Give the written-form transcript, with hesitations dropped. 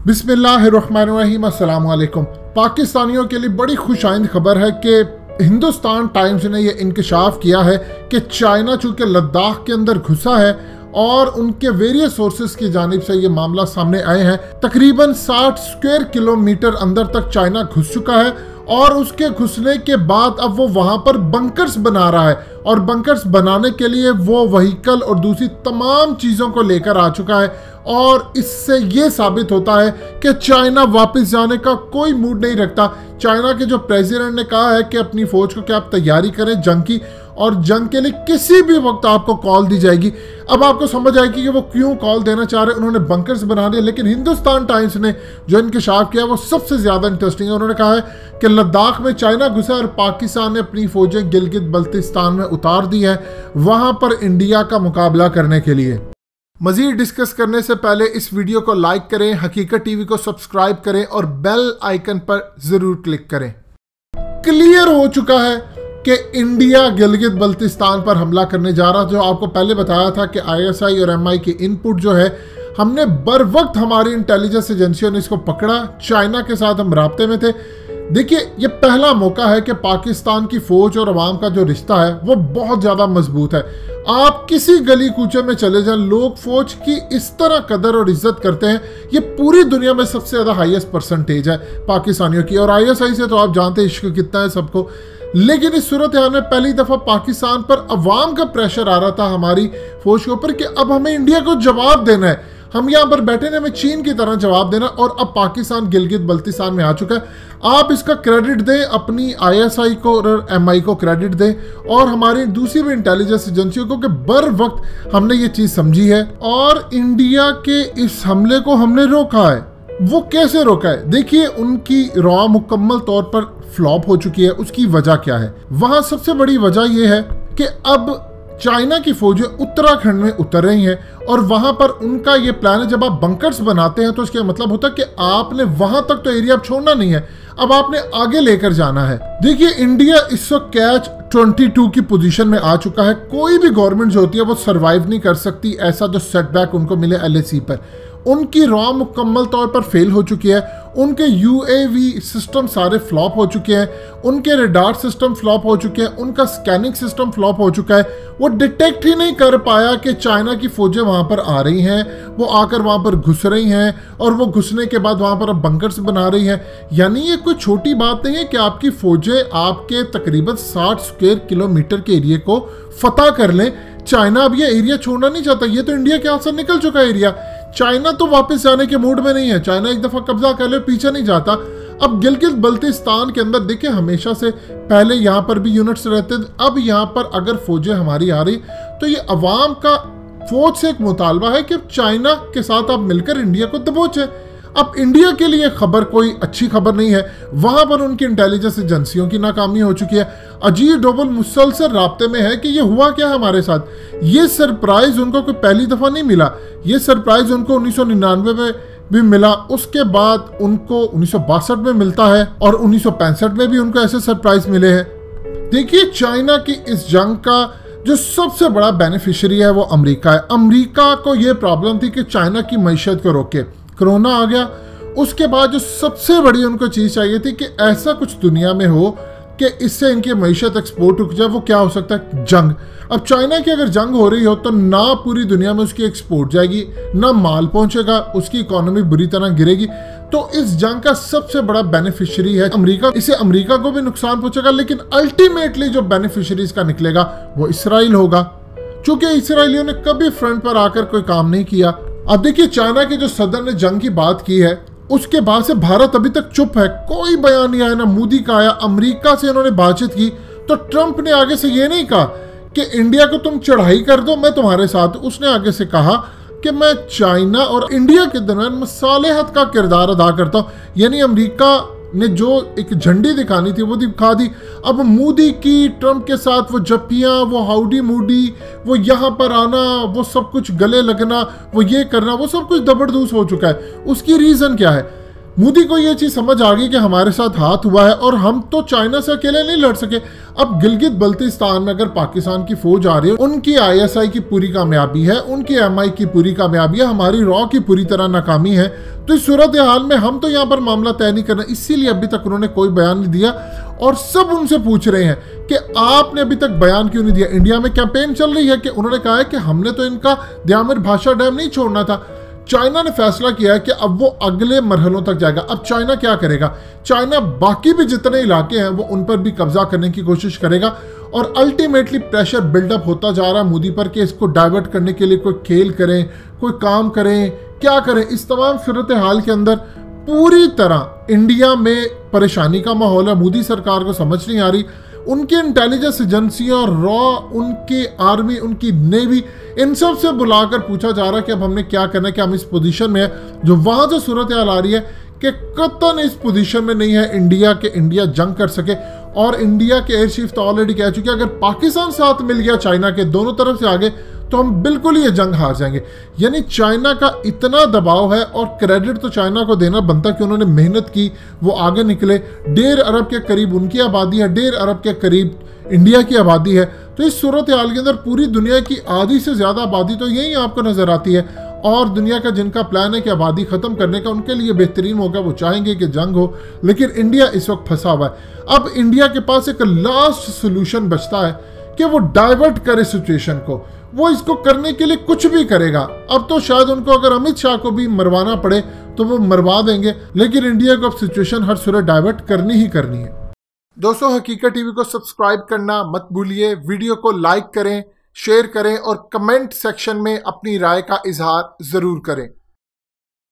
बिस्मिल्लाहिर्रहमानिर्रहीम, अस्सलाम वालेकुम। पाकिस्तानियों के लिए बड़ी खुशाइंद खबर है कि हिंदुस्तान टाइम्स ने यह इंकशाफ किया है कि चाइना चूंकि लद्दाख के अंदर घुसा है और उनके वेरियस सोर्सेज की जानिब से ये मामला सामने आए हैं। तकरीबन 60 स्क्वायर किलोमीटर अंदर तक चाइना घुस चुका है और उसके घुसने के बाद अब वो वहां पर बंकर्स बना रहा है और बंकर्स बनाने के लिए वो व्हीकल और दूसरी तमाम चीज़ों को लेकर आ चुका है। और इससे ये साबित होता है कि चाइना वापस जाने का कोई मूड नहीं रखता। चाइना के जो प्रेसिडेंट ने कहा है कि अपनी फौज को कि आप तैयारी करें जंग की, और जंग के लिए किसी भी वक्त आपको कॉल दी जाएगी। अब आपको समझ आएगी कि वो क्यों कॉल देना चाह रहे हैं। उन्होंने बंकर्स बना दिए, लेकिन हिंदुस्तान टाइम्स ने जो इंकशाफ किया वो सबसे ज़्यादा इंटरेस्टिंग है। उन्होंने कहा है कि लद्दाख में चाइना घुसा और पाकिस्तान ने अपनी फौजें गिलगित बल्तिस्तान में उतार दी है वहाँ पर इंडिया का मुकाबला करने के लिए। मज़ीद डिस्कस करने से पहले इस वीडियो को लाइक करें, हकीकत टीवी को सब्सक्राइब करें और बेल आइकन पर ज़रूर क्लिक करें। क्लियर हो चुका है कि इंडिया गिलगित बल्तिस्तान पर हमला करने जा रहा। जो आपको पहले बताया था कि ISI और MI की इनपुट जो है हमने बर वक्त हमारी इंटेलिजेंस एजेंसियों ने इसको पकड़ा। चाइना के साथ हम राब्ते में थे। देखिए, ये पहला मौका है कि पाकिस्तान की फौज और अवाम का जो रिश्ता है वो बहुत ज़्यादा मजबूत है। आप किसी गली कूचे में चले जाएं, लोग फौज की इस तरह कदर और इज्जत करते हैं। ये पूरी दुनिया में सबसे ज़्यादा हाईएस्ट परसेंटेज है पाकिस्तानियों की। और ISI से तो आप जानते हैं इश्क कितना है सबको। लेकिन इस सूरत हाल में पहली दफ़ा पाकिस्तान पर अवाम का प्रेशर आ रहा था हमारी फौज के ऊपर कि अब हमें इंडिया को जवाब देना है। हम यहाँ पर बैठे ने हमें चीन की तरह जवाब देना, और अब पाकिस्तान गिलगित बल्तिस्तान में आ चुका है। आप इसका क्रेडिट दें अपनी ISI को और MI को क्रेडिट दें और हमारी दूसरी भी इंटेलिजेंस एजेंसियों को कि बर वक्त हमने ये चीज़ समझी है और इंडिया के इस हमले को हमने रोका है। वो कैसे रोका है? देखिए, उनकी रॉ मुकम्मल तौर पर फ्लॉप हो चुकी है। उसकी वजह क्या है? वहाँ सबसे बड़ी वजह यह है कि अब चाइना की फौजें उत्तराखंड में उतर रही हैं और वहां पर उनका ये प्लान है, जब आप बंकर्स बनाते हैं तो इसका मतलब होता है कि आपने वहां तक तो एरिया छोड़ना नहीं है, अब आपने आगे लेकर जाना है। देखिए, इंडिया इस वक्त कैच 22 की पोजीशन में आ चुका है। कोई भी गवर्नमेंट जो होती है वो सरवाइव नहीं कर सकती ऐसा जो सेटबैक उनको मिले LAC पर। उनकी रॉ मुकम्मल तौर पर फेल हो चुकी है। उनके UAV सिस्टम सारे फ्लॉप हो चुके हैं, उनके रेडार सिस्टम फ्लॉप हो चुके हैं, उनका स्कैनिंग सिस्टम फ्लॉप हो चुका है। वो डिटेक्ट ही नहीं कर पाया कि चाइना की फौजें वहां पर आ रही हैं। वो आकर वहां पर घुस रही हैं और वो घुसने के बाद वहां पर अब बंकर्स बना रही हैं। यानी ये कोई छोटी बात नहीं है कि आपकी फौजें आपके तकरीबन 60 स्क्वायर किलोमीटर के एरिया को फतह कर लें। चाइना अब ये एरिया छोड़ना नहीं चाहता। ये तो इंडिया के हाथ से निकल चुका है एरिया। चाइना तो वापस जाने के मूड में नहीं है। चाइना एक दफा कब्जा कर ले पीछे नहीं जाता। अब गिलगित बल्तिस्तान के अंदर देखिए, हमेशा से पहले यहाँ पर भी यूनिट्स रहते थे। अब यहाँ पर अगर फौजें हमारी आ रही तो ये अवाम का फौज से एक मुतालबा है कि चाइना के साथ आप मिलकर इंडिया को दबोचें। अब इंडिया के लिए खबर कोई अच्छी खबर नहीं है। वहां पर उनकी इंटेलिजेंस एजेंसियों की नाकामी हो चुकी है। अजीत डोभाल मुसलसल राब्ते में है कि ये हुआ क्या हमारे साथ। ये सरप्राइज उनको कोई पहली दफा नहीं मिला। ये सरप्राइज उनको 1999 में भी मिला, उसके बाद उनको 1962 में मिलता है और 1965 में भी उनको ऐसे सरप्राइज मिले हैं। देखिए, चाइना की इस जंग का जो सबसे बड़ा बेनिफिशियरी है वो अमेरिका है। अमेरिका को ये प्रॉब्लम थी कि चाइना की मईशत को रोके। कोरोना आ गया, उसके बाद जो सबसे बड़ी उनको चीज़ चाहिए थी कि ऐसा कुछ दुनिया में हो कि इससे इनकी मईशत एक्सपोर्ट रुक जाए। वो क्या हो सकता है? जंग। अब चाइना की अगर जंग हो रही हो तो ना पूरी दुनिया में उसकी एक्सपोर्ट जाएगी, ना माल पहुंचेगा, उसकी इकोनॉमी बुरी तरह गिरेगी। तो इस जंग का सबसे बड़ा बेनिफिशियरी है अमेरिका। इसे अमेरिका को भी नुकसान पहुंचेगा, लेकिन अल्टीमेटली जो बेनिफिशियरी इसका निकलेगा वो इसराइल होगा, क्योंकि इसराइलियों ने कभी फ्रंट पर आकर कोई काम नहीं किया। अब देखिए, चाइना के जो सदर ने जंग की बात की है उसके बाद से भारत अभी तक चुप है। कोई बयान नहीं आया, ना मोदी का आया। अमेरिका से इन्होंने बातचीत की तो ट्रंप ने आगे से ये नहीं कहा कि इंडिया को तुम चढ़ाई कर दो, मैं तुम्हारे साथ। उसने आगे से कहा कि मैं चाइना और इंडिया के दरमियान मसालेहत का किरदार अदा करता हूँ। यानी अमेरिका ने जो एक झंडी दिखानी थी वो दिखा दी। अब मोदी की ट्रंप के साथ वो जप्पियाँ, वो हाउडी मोडी, वो यहाँ पर आना, वो सब कुछ गले लगना, वो ये करना, वो सब कुछ दबरदूस हो चुका है। उसकी रीज़न क्या है? मोदी को ये चीज समझ आ गई कि हमारे साथ हाथ हुआ है और हम तो चाइना से अकेले नहीं लड़ सके। अब गिलगित बल्तिस्तान में अगर पाकिस्तान की फौज आ रही है, उनकी ISI की पूरी कामयाबी है, उनकी MI की पूरी कामयाबी है, हमारी रॉ की पूरी तरह नाकामी है, तो इस सूरत हाल में हम तो यहाँ पर मामला तय नहीं करना। इसीलिए अभी तक उन्होंने कोई बयान नहीं दिया और सब उनसे पूछ रहे हैं कि आपने अभी तक बयान क्यों नहीं दिया। इंडिया में कैंपेन चल रही है कि उन्होंने कहा है कि हमने तो इनका दयामिर भाषा डैम नहीं छोड़ना था। चाइना ने फैसला किया है कि अब वो अगले मरहलों तक जाएगा। अब चाइना क्या करेगा? चाइना बाकी भी जितने इलाके हैं वो उन पर भी कब्जा करने की कोशिश करेगा और अल्टीमेटली प्रेशर बिल्डअप होता जा रहा है मोदी पर कि इसको डाइवर्ट करने के लिए कोई खेल करें, कोई काम करें, क्या करें। इस तमाम सूरत हाल के अंदर पूरी तरह इंडिया में परेशानी का माहौल है। मोदी सरकार को समझ नहीं आ रही, उनकी इंटेलिजेंस एजेंसियां, रॉ, उनकी आर्मी, उनकी नेवी, इन सब से बुलाकर पूछा जा रहा है कि अब हमने क्या करना है, कि हम इस पोजीशन में है। जो वहां से सूरत हाल आ रही है कि कतन इस पोजीशन में नहीं है इंडिया के इंडिया जंग कर सके। और इंडिया के एयर चीफ तो ऑलरेडी कह चुके हैं अगर पाकिस्तान साथ मिल गया चाइना के दोनों तरफ से आगे तो हम बिल्कुल ही ये जंग हार जाएंगे। यानी चाइना का इतना दबाव है और क्रेडिट तो चाइना को देना बनता कि उन्होंने मेहनत की, वो आगे निकले। 1.5 अरब के करीब उनकी आबादी है, 1.5 अरब के करीब इंडिया की आबादी है। तो इस सूरत हाल के अंदर पूरी दुनिया की आधी से ज़्यादा आबादी तो यही आपको नज़र आती है। और दुनिया का जिनका प्लान है कि आबादी ख़त्म करने का, उनके लिए बेहतरीन होगा, वो चाहेंगे कि जंग हो। लेकिन इंडिया इस वक्त फंसा हुआ है। अब इंडिया के पास एक लास्ट सोल्यूशन बचता है कि वो डाइवर्ट करे सिचुएशन को। वो इसको करने के लिए कुछ भी करेगा। अब तो शायद उनको अगर अमित शाह को भी मरवाना पड़े तो वो मरवा देंगे, लेकिन इंडिया को अब सिचुएशन हर सूरत डाइवर्ट करनी ही करनी है। दोस्तों, हकीकत टीवी को सब्सक्राइब करना मत भूलिए, वीडियो को लाइक करें, शेयर करें और कमेंट सेक्शन में अपनी राय का इजहार जरूर करें।